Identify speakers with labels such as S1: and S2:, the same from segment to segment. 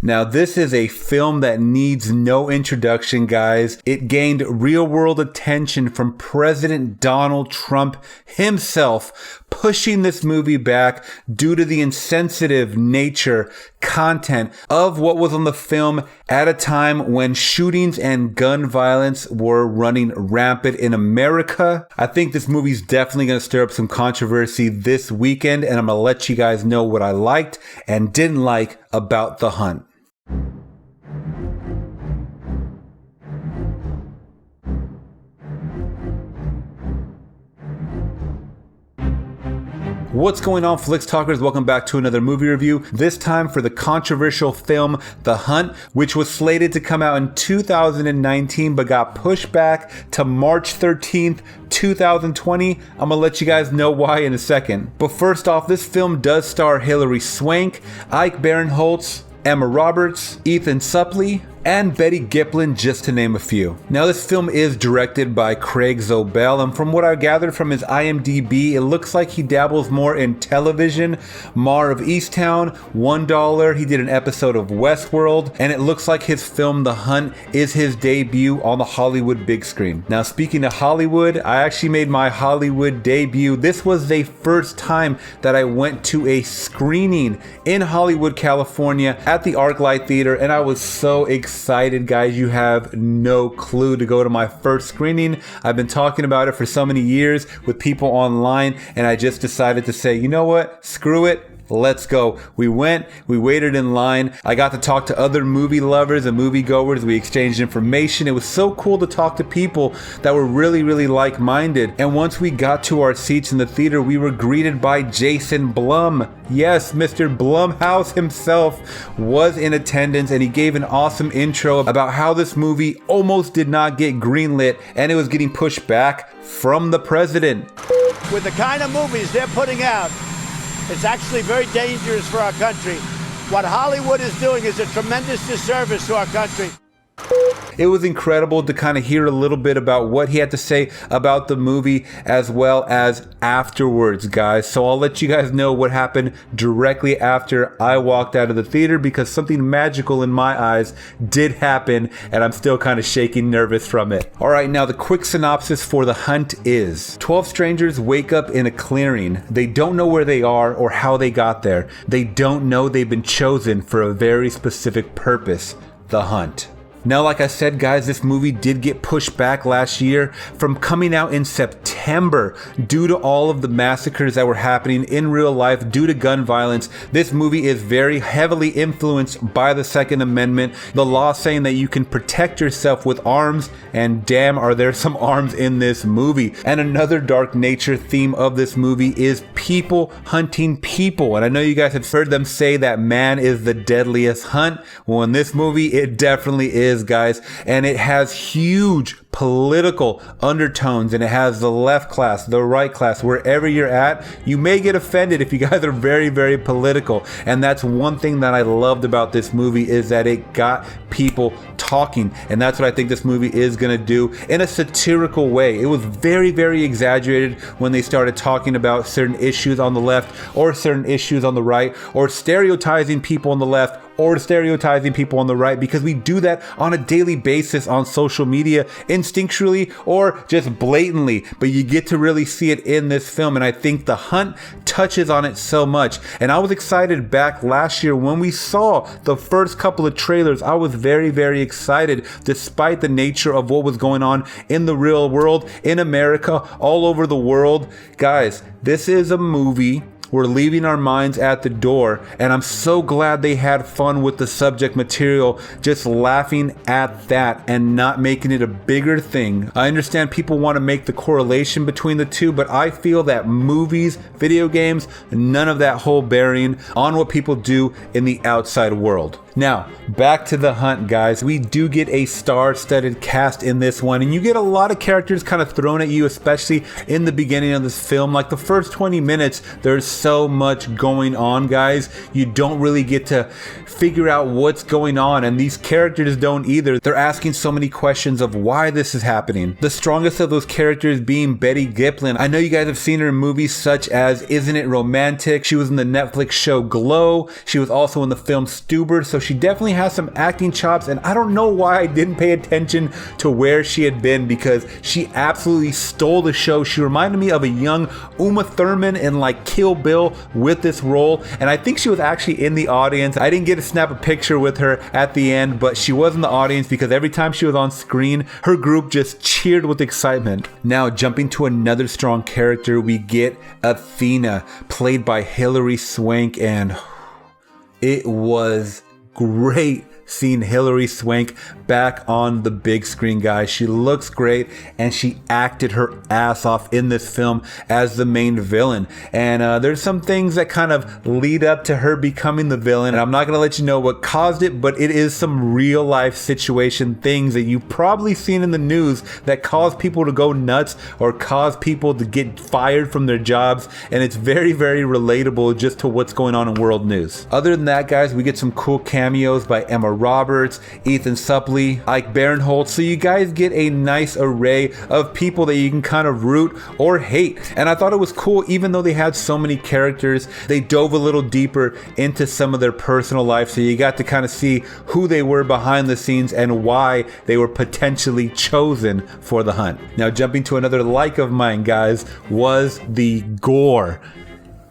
S1: Now, this is a film that needs no introduction, guys. It gained real-world attention from President Donald Trump himself, pushing this movie back due to the insensitive nature, content of what was on the film at a time when shootings and gun violence were running rampant in America. I think this movie's definitely going to stir up some controversy this weekend, and I'm going to let you guys know what I liked and didn't like about The Hunt. What's going on, Flicks Talkers? Welcome back to another movie review, this time for the controversial film The Hunt, which was slated to come out in 2019 but got pushed back to March 13th, 2020. I'm gonna let you guys know why in a second. But first off, this film does star Hilary Swank, Ike Barinholtz, Emma Roberts, Ethan Suplee, and Betty Giplin, just to name a few. Now, this film is directed by Craig Zobel, and from what I gathered from his IMDb, it looks like he dabbles more in television. Mare of Easttown, $1, he did an episode of Westworld, and it looks like his film The Hunt is his debut on the Hollywood big screen. Now, speaking of Hollywood, I actually made my Hollywood debut. This was the first time that I went to a screening in Hollywood, California at the ArcLight Theater, and I was so excited, guys. You have no clue, to go to my first screening. I've been talking about it for so many years with people online, and I just decided to say, you know what, screw it. Let's go. We went, we waited in line. I got to talk to other movie lovers and moviegoers. We exchanged information. It was so cool to talk to people that were really, really like-minded. And once we got to our seats in the theater, we were greeted by Jason Blum. Yes, Mr. Blumhouse himself was in attendance, and he gave an awesome intro about how this movie almost did not get greenlit, and it was getting pushed back from the president.
S2: With the kind of movies they're putting out, it's actually very dangerous for our country. What Hollywood is doing is a tremendous disservice to our country.
S1: It was incredible to kind of hear a little bit about what he had to say about the movie as well as afterwards, guys. So I'll let you guys know what happened directly after I walked out of the theater, because something magical in my eyes did happen, and I'm still kind of shaking nervous from it. All right, now the quick synopsis for The Hunt is 12 strangers wake up in a clearing. They don't know where they are or how they got there. They don't know they've been chosen for a very specific purpose: the hunt. Now, like I said, guys, this movie did get pushed back last year from coming out in September due to all of the massacres that were happening in real life due to gun violence. This movie is very heavily influenced by the Second Amendment, the law saying that you can protect yourself with arms, and damn, are there some arms in this movie. And another dark nature theme of this movie is people hunting people. And I know you guys have heard them say that man is the deadliest hunt. Well, in this movie, it definitely is, guys, and it has huge political undertones, and it has the left class, the right class, wherever you're at. You may get offended if you guys are very, very political, and that's one thing that I loved about this movie, is that it got people talking, and that's what I think this movie is going to do in a satirical way. It was very, very exaggerated when they started talking about certain issues on the left or certain issues on the right, or stereotyping people on the left or stereotyping people on the right, because we do that on a daily basis on social media, instinctually or just blatantly, but you get to really see it in this film, and I think The Hunt touches on it so much. And I was excited back last year when we saw the first couple of trailers. I was very, very excited, despite the nature of what was going on in the real world, in America, all over the world. Guys, this is a movie. We're leaving our minds at the door, and I'm so glad they had fun with the subject material, just laughing at that and not making it a bigger thing. I understand people want to make the correlation between the two, but I feel that movies, video games, none of that whole bearing on what people do in the outside world. Now, back to The Hunt, guys. We do get a star-studded cast in this one, and you get a lot of characters kind of thrown at you, especially in the beginning of this film. Like the first 20 minutes, there's so much going on, guys. You don't really get to figure out what's going on, and these characters don't either. They're asking so many questions of why this is happening. The strongest of those characters being Betty Giplin. I know you guys have seen her in movies such as Isn't It Romantic? She was in the Netflix show Glow. She was also in the film Stuber, so she definitely has some acting chops, and I don't know why I didn't pay attention to where she had been, because she absolutely stole the show. She reminded me of a young Uma Thurman in like Kill Bill with this role, and I think she was actually in the audience. I didn't get to snap a picture with her at the end, but she was in the audience because every time she was on screen, her group just cheered with excitement. Now, jumping to another strong character, we get Athena, played by Hilary Swank, and it was great seeing Hilary Swank back on the big screen, guys. She looks great, and she acted her ass off in this film as the main villain. And there's some things that kind of lead up to her becoming the villain, and I'm not gonna let you know what caused it, but it is some real life situation things that you've probably seen in the news that cause people to go nuts or cause people to get fired from their jobs, and it's very, very relatable just to what's going on in world news. Other than that, guys, we get some cool cameos by Emma Roberts, Ethan Suplee, Ike Barinholtz, so you guys get a nice array of people that you can kind of root or hate. And I thought it was cool, even though they had so many characters, they dove a little deeper into some of their personal life, so you got to kind of see who they were behind the scenes and why they were potentially chosen for the hunt. Now, jumping to another like of mine, guys, was the gore.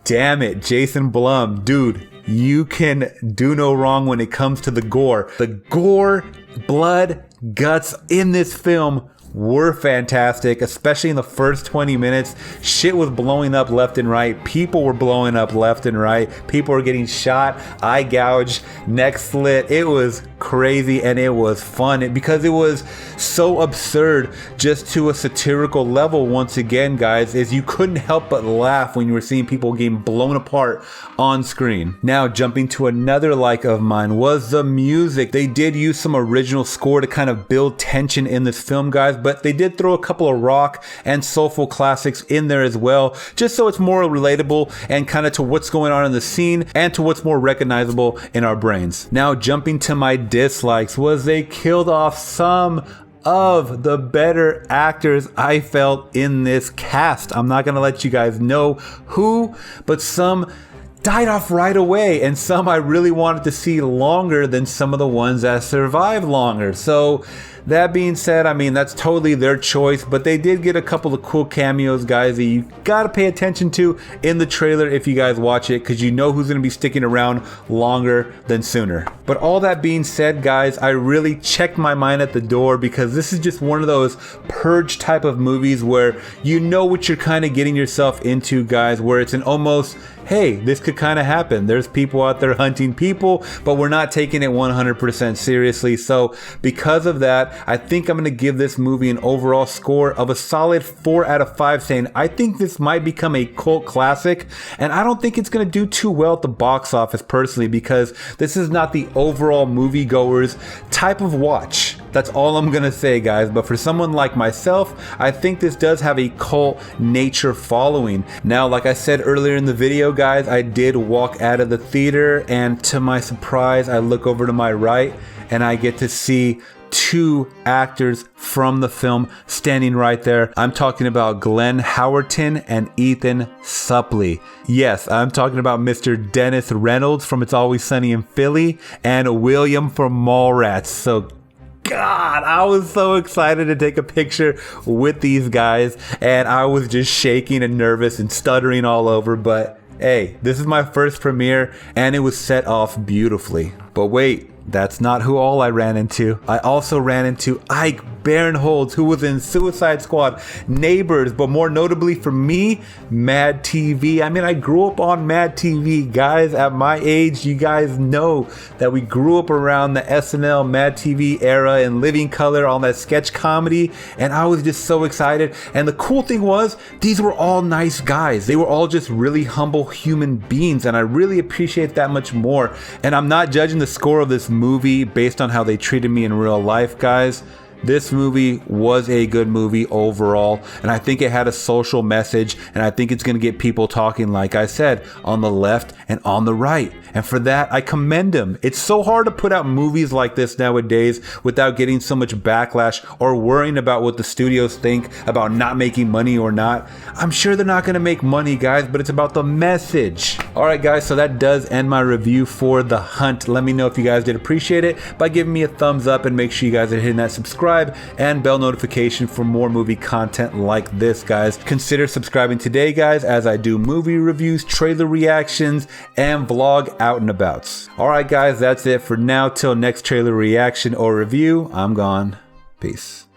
S1: Damn it, Jason Blum, dude. You can do no wrong when it comes to the gore. The gore, blood, guts in this film were fantastic, especially in the first 20 minutes. Shit was blowing up left and right. People were blowing up left and right. People were getting shot, eye gouged, neck slit. It was crazy, and it was fun because it was so absurd, just to a satirical level. Once again, guys, is you couldn't help but laugh when you were seeing people getting blown apart on screen. Now, jumping to another like of mine was the music. They did use some original score to kind of build tension in this film, guys, but they did throw a couple of rock and soulful classics in there as well, just so it's more relatable and kind of to what's going on in the scene and to what's more recognizable in our brains. Now, jumping to my dislikes, was they killed off some of the better actors I felt in this cast. I'm not gonna let you guys know who, but some died off right away, and some I really wanted to see longer than some of the ones that survived longer. So that being said, I mean, that's totally their choice, but they did get a couple of cool cameos, guys, that you gotta pay attention to in the trailer if you guys watch it, because you know who's gonna be sticking around longer than sooner. But all that being said, guys, I really checked my mind at the door, because this is just one of those purge type of movies where you know what you're kind of getting yourself into, guys, where it's an almost, hey, this could kind of happen. There's people out there hunting people, but we're not taking it 100% seriously. So because of that, I think I'm going to give this movie an overall score of a solid 4 out of 5, saying I think this might become a cult classic, and I don't think it's going to do too well at the box office personally, because this is not the overall moviegoer's type of watch. That's all I'm gonna say, guys. But for someone like myself, I think this does have a cult nature following. Now, like I said earlier in the video, guys, I did walk out of the theater, and to my surprise, I look over to my right and I get to see 2 actors from the film standing right there. I'm talking about Glenn Howerton and Ethan Suplee. Yes, I'm talking about Mr. Dennis Reynolds from It's Always Sunny in Philly and William from Mallrats. So God, I was so excited to take a picture with these guys, and I was just shaking and nervous and stuttering all over, but hey, this is my first premiere, and it was set off beautifully. But wait, that's not who all I ran into. I also ran into Ike Barinholtz, who was in Suicide Squad, Neighbors, but more notably for me, Mad TV. I mean, I grew up on Mad TV, guys. At my age, you guys know that we grew up around the SNL Mad TV era and Living Color on that sketch comedy, and I was just so excited. And the cool thing was, these were all nice guys. They were all just really humble human beings, and I really appreciate that much more. And I'm not judging the score of this movie based on how they treated me in real life, guys. this movie was a good movie overall, and I think it had a social message, and I think it's going to get people talking, like I said, on the left and on the right. And for that, I commend him. It's so hard to put out movies like this nowadays without getting so much backlash or worrying about what the studios think about not making money or not. I'm sure they're not going to make money, guys, but it's about the message. All right, guys, so that does end my review for The Hunt. Let me know if you guys did appreciate it by giving me a thumbs up, and make sure you guys are hitting that subscribe and bell notification for more movie content like this, guys. Consider subscribing today, guys, as I do movie reviews, trailer reactions, and vlog out and abouts. All right, guys, that's it for now. Till next trailer reaction or review, I'm gone. Peace.